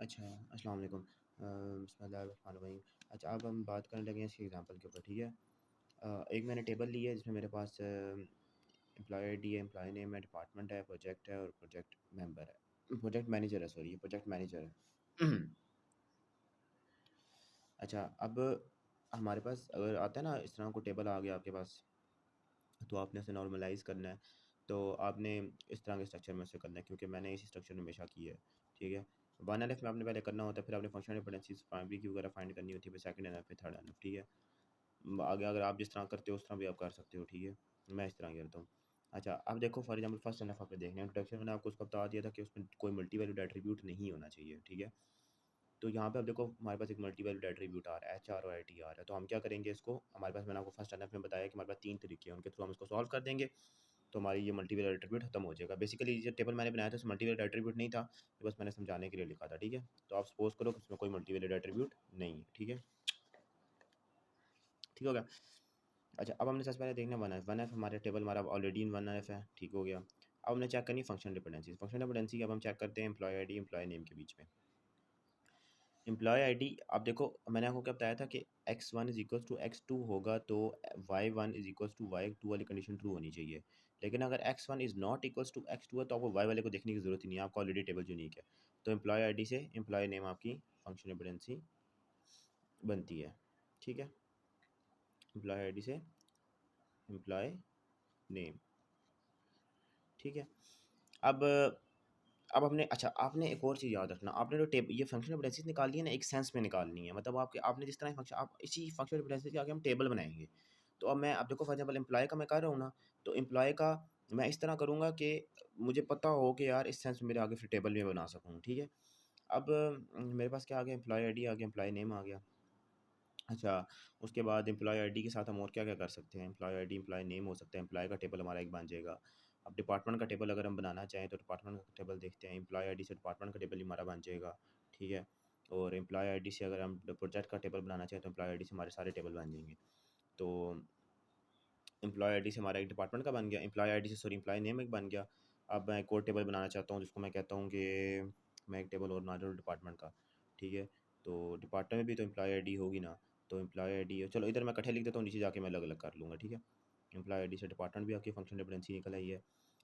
अच्छा, अस्सलाम वालेकुम। बिस्मिल्लाहिर्रहमानिर्रहीम। अच्छा, अब हम बात करने लगे हैं इसके एग्ज़ाम्पल के ऊपर, ठीक है? एक मैंने टेबल ली है जिसमें मेरे पास एम्प्लॉयी आईडी है, एम्प्लॉयी नेम है, डिपार्टमेंट है, प्रोजेक्ट है और प्रोजेक्ट मेंबर है। प्रोजेक्ट मैनेजर है, सॉरी, ये प्रोजेक्ट मैनेजर है। अच्छा, अब हमारे पास अगर आता है ना इस तरह को टेबल आ गया आपके पास, तो आपने इसे नॉर्मलाइज़ करना है। तो आपने इस तरह के स्ट्रक्चर में से करना है, क्योंकि मैंने इसी स्ट्रक्चर में हमेशा की है, ठीक है? 1 एनएफ में आपने पहले करना होता है, फिर आपने फंक्शनल डिपेंडेंसीज़ प्राइमरी की वगैरह फाइंड करनी होती है, फिर सेकंड एनएफ, फिर थर्ड एनएफ, ठीक है? आगे अगर आप जिस तरह करते हो उस तरह भी आप कर सकते हो, ठीक है? मैं इस तरह करता हूँ। अच्छा, अब देखो फॉर एग्ज़ाम्पल फर्स्ट एनएफ आपने देखना है, इंट्रोडक्शन मैंने आपको उसका बता दिया था कि उसमें कोई मल्टी वैल्यूड एट्रीब्यूट नहीं होना चाहिए, ठीक है? तो यहाँ पे अब देखो हमारे पास एक मल्टी वैल्यूड एट्रीब्यूट आ रहा है, एचआर और आईटीआर है। तो हम क्या करेंगे इसको, हमारे पास मैंने आपको फर्स्ट एनएफ में बताया कि हमारे पास 3 तरीके हैं, उनके थ्रू हम इसको सॉल्व कर देंगे, तो हमारी ये मल्टी वैल्यूड एट्रीब्यूट खत्म हो जाएगा। बेसिकली ये टेबल मैंने बनाया था उसमें मल्टी वैल्यूड एट्रीब्यूट नहीं था, ये बस मैंने समझाने के लिए लिखा था, ठीक है? तो आप सपोज़ करो कि उसमें कोई मल्टी वैल्यूड एट्रीब्यूट नहीं है, ठीक है? ठीक हो गया? अच्छा, अब हमने सबसे पहले देखना है 1F हमारे टेबल हमारा ऑलरेडी इन 1F है, ठीक हो गया। अब हमने चेक करनी है फंक्शनल डिपेंडेंसीज़। फंक्शनल डिपेंडेंसी अब हम चेक करते हैं एम्प्लॉयी आईडी, एम्प्लॉयी नेम के बीच में। एम्प्लॉयी आईडी, आप देखो मैंने आपको क्या बताया था कि x1 is equals to x2 होगा तो y1 is equals to y2 वाली कंडीशन ट्रू होनी चाहिए। लेकिन अगर x1 is not equals to x2 है तो आपको y वाले को देखने की ज़रूरत ही नहीं है, आपको ऑलरेडी टेबल यूनिक है। तो एम्प्लॉयी आईडी से एम्प्लॉयी नेम आपकी फंक्शनल डिपेंडेंसी बनती है, ठीक है? एम्प्लॉयी आईडी से एम्प्लॉयी नेम, ठीक है? अब अब हमने अच्छा आपने एक और चीज़ याद रखना, आपने जो टेब ये फंक्शनल डिपेंडेंसीज निकालनी है ना, एक सेंस में निकालनी है। मतलब आपके आपने जिस तरह फंक्शन आप इसी फंक्शनल डिपेंडेंसी के आगे हम टेबल बनाएंगे। तो अब मैं, अब देखो फॉर एग्जाम्पल एम्प्लॉय का मैं कर रहा हूँ ना, तो एम्प्लॉय का मैं इस तरह करूँगा कि मुझे पता हो कि यार इस सेंस में मेरे आगे फिर टेबल में बना सकूँ, ठीक है? अब मेरे पास क्या आ गया, एम्प्लॉय आईडी आ गया, एम्प्लॉय नेम आ गया। अच्छा, उसके बाद एम्प्लॉय आईडी के साथ हम और क्या-क्या कर सकते हैं? एम्प्लॉय आईडी, एम्प्लॉय नेम हो सकता है, एम्प्लॉय का टेबल हमारा एक बन जाएगा। अब डिपार्टमेंट का टेबल अगर हम बनाना चाहें तो डिपार्टमेंट का टेबल देखते हैं, एम्प्लॉय आईडी से डिपार्टमेंट का टेबल ही हमारा बन जाएगा, ठीक है? और एम्प्लॉय आईडी से अगर हम प्रोजेक्ट का टेबल बनाना चाहें तो एम्प्लॉय आईडी से हमारे सारे टेबल बन जाएँगे। तो एम्प्लॉय आईडी से हमारा एक डिपार्टमेंट का बन गया, एम्प्लॉय आईडी से सॉरी एम्प्लॉय नेम एक बन गया। अब मैं एक और टेबल बनाना चाहता हूँ जिसको मैं कहता हूँ कि मैं एक टेबल और बना रहा हूँ डिपार्टमेंट का, ठीक है? तो डिपार्टमेंट में भी तो एम्प्लॉय आईडी होगी ना, तो एम्प्लॉय आईडी चलो इधर मैं इकट्ठे लिख देता हूँ, नीचे जाके मैं अलग-अलग कर लूँगा, ठीक है? एम्प्लॉय आईडी से डिपार्टमेंट भी आपकी फंक्शनल डिपेंडेंसी निकल आई है।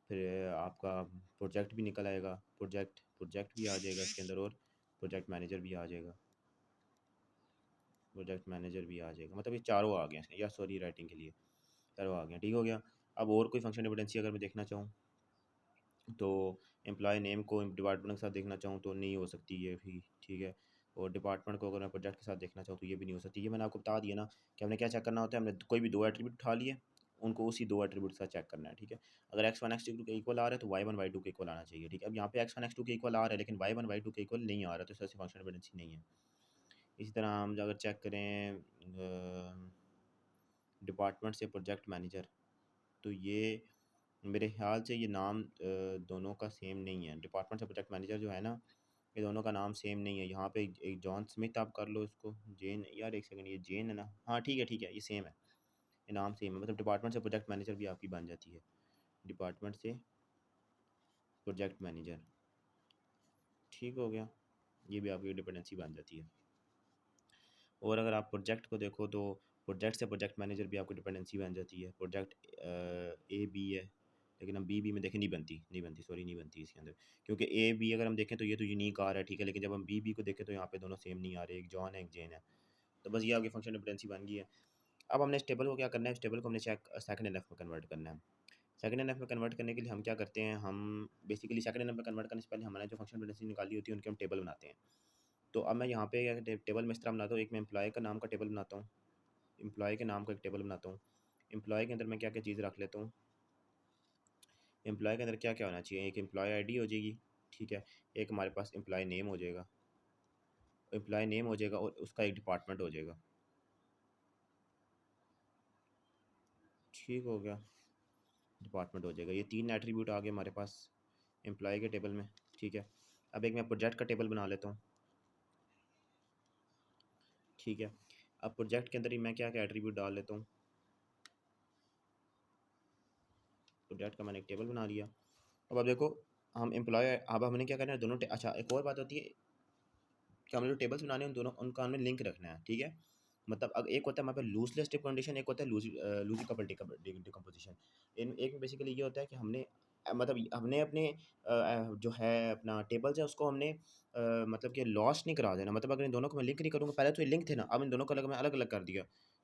फिर आपका प्रोजेक्ट भी निकल आएगा, प्रोजेक्ट प्रोजेक्ट भी आ जाएगा इसके अंदर और प्रोजेक्ट मैनेजर भी आ जाएगा, प्रोजेक्ट मैनेजर भी आ जाएगा। मतलब ये चारों आ गए हैं या सॉरी राइटिंग के लिए, चारों आ गए हैं, ठीक हो गया? अब और कोई फंक्शन डिपेंडेंसी अगर मैं देखना चाहूँ तो एम्प्लॉय नेम को डिपार्टमेंट के साथ देखना चाहूँ तो नहीं हो सकती ये भी, ठीक है? और डिपार्टमेंट को अगर मैं प्रोजेक्ट के साथ देखना चाहूँ तो ये भी नहीं हो सकती। ये मैंने आपको बता दिया ना कि हमने क्या चेक करना होता है, हमने कोई भी 2 एट्रीब्यूट उठा लिए, उनको उसी 2 एट्रीब्यूट के साथ चेक करना है, ठीक है? अगर x1 x2 के इक्वल आ रहा है तो y1 y2 के इक्वल आना चाहिए, ठीक है? अब यहाँ पे x1 x2 के इक्वल आ रहा है लेकिन y1 y2 के इक्वल नहीं आ रहा, तो इस वजह से फंक्शनल डिपेंडेंसी नहीं है। इसी तरह हम अगर चेक करें डिपार्टमेंट से प्रोजेक्ट मैनेजर, तो ये मेरे ख्याल से ये नाम दोनों का सेम नहीं है। डिपार्टमेंट से प्रोजेक्ट मैनेजर जो है ना, ये दोनों का नाम सेम नहीं है। यहाँ पे एक जॉन स्मिथ आप कर लो इसको, जेन, यार एक सेकंड, ये जेन है ना? हाँ ठीक है, ये सेम है, ये नाम सेम है। मतलब डिपार्टमेंट से प्रोजेक्ट मैनेजर भी आपकी बन जाती है, डिपार्टमेंट से प्रोजेक्ट मैनेजर, ठीक हो गया? ये भी आपकी डिपेंडेंसी बन जाती है। और अगर आप प्रोजेक्ट को देखो तो प्रोजेक्ट से प्रोजेक्ट मैनेजर भी आपकी डिपेंडेंसी बन जाती है। प्रोजेक्ट ए बी है, लेकिन हम बी में देखें नहीं बनती, सॉरी नहीं बनती इसके अंदर, क्योंकि ए बी अगर हम देखें तो ये तो यूनिक आ रहा है, ठीक है? लेकिन जब हम बी को देखें तो यहाँ पे दोनों सेम नहीं आ रहे, एक जॉन है एक जेन है। तो बस ये आपकी फंक्शन डिपेंडेंसी बन गई है। अब हमने इस टेबल को क्या करना है, इस टेबल को हमने चेक सेकंड एनएफ में कन्वर्ट करना है। सेकंड एनएफ में कन्वर्ट करने के लिए हम क्या करते हैं, हम बेसिकली सेकंड एनएफ में कन्वर्ट करने से पहले हमने जो फंक्शन डिपेंडेंसी निकाली होती है उनके हम टेबल बनाते हैं। तो अब मैं यहाँ पे टेबल में इस तरह बनाता हूँ, एक मैं एम्प्लॉय का नाम का टेबल बनाता हूँ, एम्प्लॉय के नाम का एक टेबल बनाता हूँ। एम्प्लॉय के अंदर मैं क्या क्या चीज़ रख लेता हूँ, एम्प्लॉय के अंदर क्या क्या होना चाहिए, एक एम्प्लॉय आईडी हो जाएगी, ठीक है? एक हमारे पास एम्प्लॉय नेम हो जाएगा, एम्प्लॉय नेम हो जाएगा और उसका एक डिपार्टमेंट हो जाएगा, ठीक हो गया? डिपार्टमेंट हो जाएगा। ये 3 एट्रीब्यूट आ गए हमारे पास एम्प्लॉय के टेबल में, ठीक है? अब एक मैं प्रोजेक्ट का टेबल बना लेता हूँ, ठीक है? अब प्रोजेक्ट के अंदर ही मैं क्या क्या एट्रीब्यूट डाल लेता हूँ, प्रोजेक्ट का मैंने एक टेबल बना लिया। अब देखो हम एम्प्लॉय, अब हमने क्या करना है दोनों अच्छा एक और बात होती है, कि हमने जो टेबल्स बनाने हैं उन दोनों उनका हमें लिंक रखना है, ठीक है। मतलब अब एक होता है हमारे पास लूजलेस टिप कंडीशन, एक होता है लूजी कपल डिकम्पोजिशन। इन एक में बेसिकली ये होता है कि हमने मतलब हमने अपने जो है अपना टेबल्स है उसको हमने मतलब कि लॉस नहीं करा देना। मतलब अगर इन दोनों को मैं लिंक नहीं करूँगा, पहले तो ये लिंक थे ना, अब इन दोनों को मैं अलग अलग कर दिया,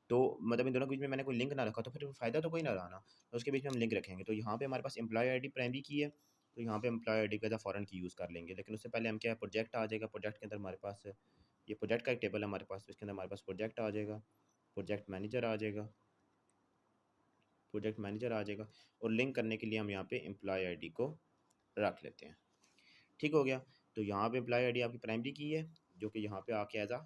तो मतलब इन दोनों के बीच में मैंने कोई लिंक ना रखा तो फिर फ़ायदा तो कोई ना रहा ना। तो उसके बीच में हम लिंक रखेंगे। तो यहाँ पे हमारे पास एम्प्लॉय आईडी प्राइमरी की है, तो यहाँ पे एम्प्लॉय आईडी का फ़ॉरन की यूज़ कर लेंगे। लेकिन उससे पहले हम क्या है, प्रोजेक्ट आ जाएगा। प्रोजेक्ट के अंदर हमारे पास ये प्रोजेक्ट का एक टेबल है हमारे पास, तो इसके अंदर हमारे पास प्रोजेक्ट आ जाएगा, प्रोजेक्ट मैनेजर आ जाएगा, प्रोजेक्ट मैनेजर आ जाएगा। और लिंक करने के लिए हम यहाँ पे एम्प्लॉय आईडी को रख लेते हैं। ठीक हो गया। तो यहाँ पे एम्प्लॉय आईडी आपकी प्राइमरी की है, जो कि यहाँ पे आके एज अ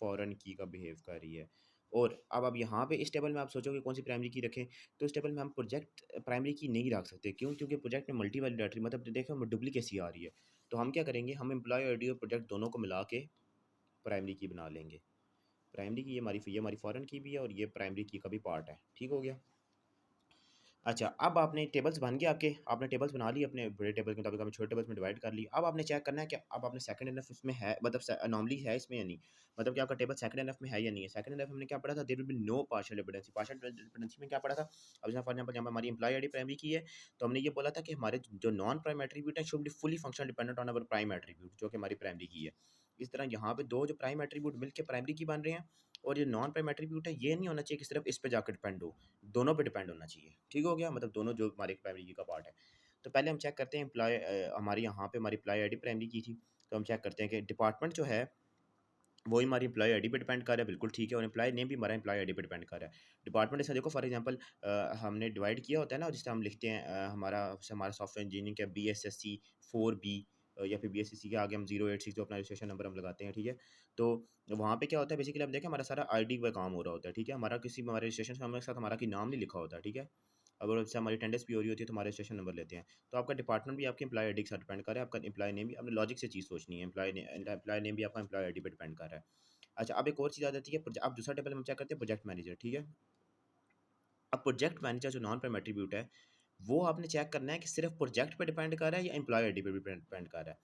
फॉरेन की का बिहेव कर रही है। और अब यहाँ पे इस टेबल में आप सोचोगे कौन सी प्राइमरी की रखें, तो इस टेबल में हम प्रोजेक्ट प्राइमरी की नहीं रख सकते। क्यों? क्योंकि प्रोजेक्ट में मल्टी वैलिडेटरी मतलब देखो डुप्लीकेसी आ रही है। तो हम क्या करेंगे, हम एम्प्लॉय आईडी और प्रोजेक्ट दोनों को मिला के प्राइमरी की बना लेंगे। प्राइमरी की ये हमारी फॉरेन की भी है और ये प्राइमरी की का भी पार्ट है। ठीक हो गया। अच्छा, अब आपने टेबल्स बन गए आपके, आपने टेबल्स बना ली अपने बड़े टेबल के मुताबिक, आपने छोटे टेबल्स में डिवाइड कर ली। अब आपने चेक करना है कि अब आपने सेकंड एनएफ इसमें है, मतलब अनोमली है इसमें या नहीं, मतलब कि आपका टेबल सेकंड एनएफ में है या नहीं है। सेकंड एनएफ हमने क्या पढ़ा था, there will be no partial dependency. Partial dependency में क्या पढ़ा था, अब जहाँ फॉर एग्जांपल यहाँ पे हमारी एम्प्लॉय आईडी प्राइमरी की है, तो हमने ये बोला था कि हमारे जो नॉन प्राइम एट्रीब्यूट है should be fully functional dependent on our prime attribute, जो कि हमारी प्राइमरी की है। इस तरह यहाँ पे दो जो प्राइम एट्रीब्यूट मिलकर प्राइमरी की बन रहे हैं, और ये नॉन प्राइम एट्रीब्यूट है, ये नहीं होना चाहिए कि सिर्फ इस पे जाकर डिपेंड हो, दोनों पे डिपेंड होना चाहिए। ठीक हो गया, मतलब दोनों जो हमारे प्राइमरी की का पार्ट है। तो पहले हम चेक करते हैं एम्प्लॉय, हमारी यहाँ पे हमारी एम्प्लॉय आईडी प्राइमरी की थी, तो हम चेक करते हैं कि डिपार्टमेंट जो है वही हमारी एम्प्लॉय आईडी पे डिपेंड कर रहा है, बिल्कुल ठीक है। और एम्प्लॉय नेम भी हमारा एम्प्लॉय आईडी पे डिपेंड कर रहा है। डिपार्टमेंट ऐसा देखो, फॉर एग्जांपल हमने डिवाइड किया होता है ना, जिससे हम लिखते हैं हमारा सॉफ्टवेयर इंजीनियरिंग का BSSC 4B, या फिर BSSC के आगे हम 086 जो अपना रजिस्ट्रेशन नंबर हम लगाते हैं, ठीक है। तो वहाँ पे क्या होता है, बेसिकली आप देखें हमारा सारा आईडी पे काम हो रहा होता है, ठीक है। हमारा किसी हमारे रजिस्ट्रेशन के साथ हमारा की नाम नहीं लिखा होता, ठीक है। अगर उससे हमारी अटेंडेंस भी हो रही होती है तो हमारा रजिस्ट्रेशन नंबर लेते हैं। तो आपका डिपार्टमेंट भी आपके एम्प्लॉय आईडी के साथ डिपेंड कर रहा है, आपका एम्प्लॉय नेम भी, आपने लॉजिक से चीज़ सोचनी है, एम्प्लॉय नेम भी आपका एम्प्लॉय आईडी पे डिपेंड कर रहा है। अच्छा, अब एक और चीज़ आ जाती है, अब दूसरा टेबल हम चेक करते हैं प्रोजेक्ट मैनेजर, ठीक है। अब प्रोजेक्ट मैनेजर जो नॉन प्राइम एट्रीब्यूट है, वो आपने चेक करना है कि सिर्फ प्रोजेक्ट पे डिपेंड कर रहा है या एम्प्लॉय आईडी पे भी डिपेंड कर रहा है।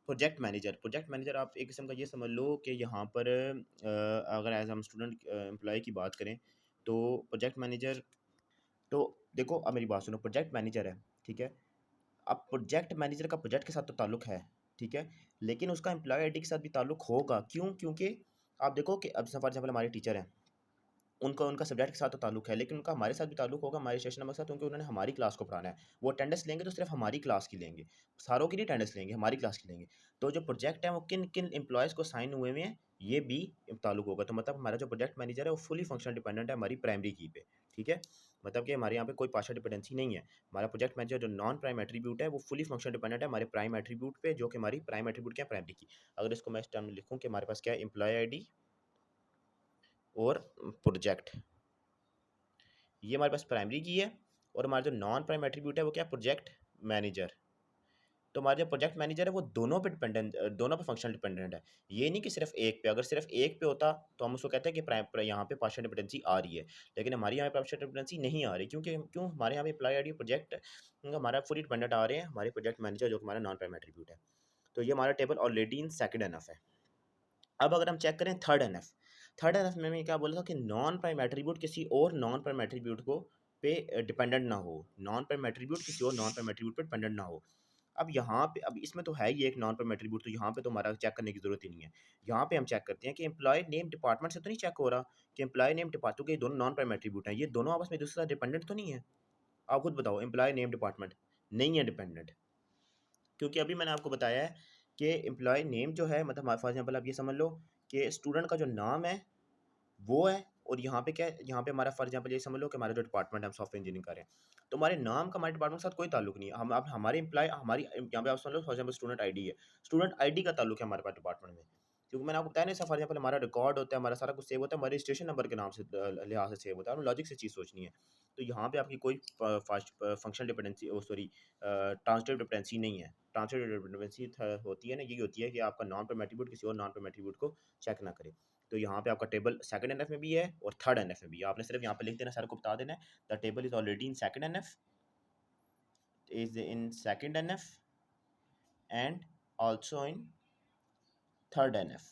प्रोजेक्ट मैनेजर आप एक किस्म का ये समझ लो कि यहाँ पर अगर एज हम स्टूडेंट एम्प्लॉय की बात करें, तो प्रोजेक्ट मैनेजर, तो देखो अब मेरी बात सुनो, प्रोजेक्ट मैनेजर है, ठीक है। अब प्रोजेक्ट मैनेजर का प्रोजेक्ट के साथ तो ताल्लुक है, ठीक है, लेकिन उसका एम्प्लॉय आईडी के साथ भी ताल्लुक होगा। क्यों? क्योंकि आप देखो कि अब फॉर एग्जाम्पल हमारे टीचर हैं, उनका उनका सब्जेक्ट के साथ तो ताल्लुक है, लेकिन उनका हमारे साथ भी ताल्लुक होगा, हमारे सेशन नंबर के साथ, क्योंकि उन्होंने हमारी क्लास को पढ़ाना है। वो अटेंडेंस लेंगे तो सिर्फ हमारी क्लास की लेंगे, सारों की नहीं अटेंडेंस लेंगे, हमारी क्लास की लेंगे। तो जो प्रोजेक्ट है वो किन किन एम्प्लॉयज़ को साइन हुए हुए हैं, ये भी ताल्लुक होगा। तो मतलब हमारा जो प्रोजेक्ट मैनेजर है वो फुली फंक्शनल डिपेंडेंट है हमारी प्राइमरी की पे, ठीक है। मतलब कि हमारे यहाँ पे कोई पार्शियल डिपेंडेंसी नहीं है। हमारा प्रोजेक्ट मैनेजर जो नॉन प्राइम एट्रीब्यूट है वो फुली फंक्शनल डिपेंडेंट है हमारे प्राइम एट्रीब्यूट पे, जो कि हमारी प्राइम एट्रीब्यूट क्या है, प्राइमरी की। अगर इसको मैं इस टर्म में लिखूँ कि हमारे पास क्या है, एम्प्लॉय आईडी और प्रोजेक्ट, ये हमारे पास प्राइमरी की है। और हमारा जो नॉन प्राइम एट्रीब्यूट है वो क्या है, प्रोजेक्ट मैनेजर। तो हमारा जो प्रोजेक्ट मैनेजर है वो दोनों पे डिपेंडेंट, दोनों पे फंक्शनल डिपेंडेंट है। ये नहीं कि सिर्फ एक पे, अगर सिर्फ एक पे होता तो हम उसको कहते हैं कि यहाँ पे पार्शियल डिपेंडेंसी आ रही है। लेकिन हमारे यहाँ पे पार्शियल डिपेंडेंसी नहीं आ रही, क्योंकि क्यों, हमारे यहाँ पे अप्लाई आईडी प्रोजेक्ट हमारा फुली डिपेंडेंट आ रहे हैं हमारे प्रोजेक्ट मैनेजर, जो कि हमारा नॉन प्राइम एट्रीब्यूट है। तो ये हमारा table already in second NF है। अब अगर हम चेक करें थर्ड एनएफ, थर्ड एनएफ में मैं क्या बोला था कि नॉन प्राइम एट्रीब्यूट किसी और नॉन प्राइम एट्रीब्यूट को पे डिपेंडेंट ना हो, नॉन प्राइम एट्रीब्यूट किसी और नॉन प्राइम एट्रीब्यूट पे डिपेंडेंट ना हो। अब यहाँ पे, अब इसमें तो है ही एक नॉन प्राइम एट्रीब्यूट, तो यहाँ पे तो हमारा चेक करने की जरूरत ही नहीं है। यहाँ पे हम चेक करते हैं कि एम्प्लॉय नेम डिपार्टमेंट से तो नहीं चेक हो रहा कि एम्प्लॉय नेम डिपार्टमेंट के दोनों नॉन प्राइम एट्रीब्यूट हैं, ये दोनों आपस में दूसरे साथ डिपेंडेंट तो नहीं है। आप खुद बताओ, एम्प्लॉय नेम डिपार्टमेंट नहीं है डिपेंडेंट, क्योंकि अभी मैंने आपको बताया है कि एम्प्लॉय नेम जो है, मतलब फॉर एग्जाम्पल आप ये समझ लो कि स्टूडेंट का जो नाम है वो है, और यहाँ पे क्या है, यहाँ पे हमारा फॉर एग्जाम्पल ये समझ लो कि हमारा जो डिपार्टमेंट है, हम सॉफ्टवेयर इंजीनियरिंग कर रहे हैं, तो हमारे नाम का हमारे डिपार्टमेंट के साथ कोई ताल्लुक नहीं है। हम अब हमारे एम्प्लॉय हमारी यहाँ पे आप समझ लो फॉर एग्जाम्पल स्टूडेंट आईडी है, स्टूडेंट आईडी का ताल्लुक है हमारे पास डिपार्टमेंट में, क्योंकि मैंने आपको बताया ना, फॉर एग्जाम्पल हमारा रिकॉर्ड होता है, हमारा सारा कुछ सेव होता है हमारे रजिस्ट्रेशन नंबर के नाम से, लिहाज से सेव होता है, हमें लॉजिक से चीज़ सोचनी है। तो यहाँ पे आपकी कोई फंक्शनल डिपेंडेंसी, ओ सॉरी ट्रांसटिव डिपेंडेंसी नहीं है। ट्रांसटिव डिपेंडेंसी होती है ना, यही होती है कि आपका नॉन प्राइम एट्रीब्यूट किसी और नॉन प्राइम एट्रीब्यूट को चेक ना करे। तो यहाँ पे आपका टेबल सेकंड एनएफ में भी है और थर्ड एनएफ में भी है, आपने सिर्फ यहाँ पे लिख देना, सर को बता देना है the table is already in second NF, is in second NF and also in third NF.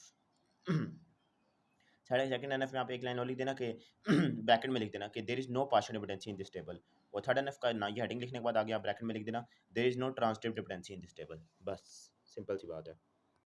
Second NF में आप एक लाइन और लिख देना कि ब्रैकेट में लिख देना कि there is no partial dependency in this table. और थर्ड एनएफ का ना ये हेडिंग लिखने के बाद आगे आप ब्रैकेट में लिख देना there is no transitive dependency in this table. बस सिंपल सी बात है।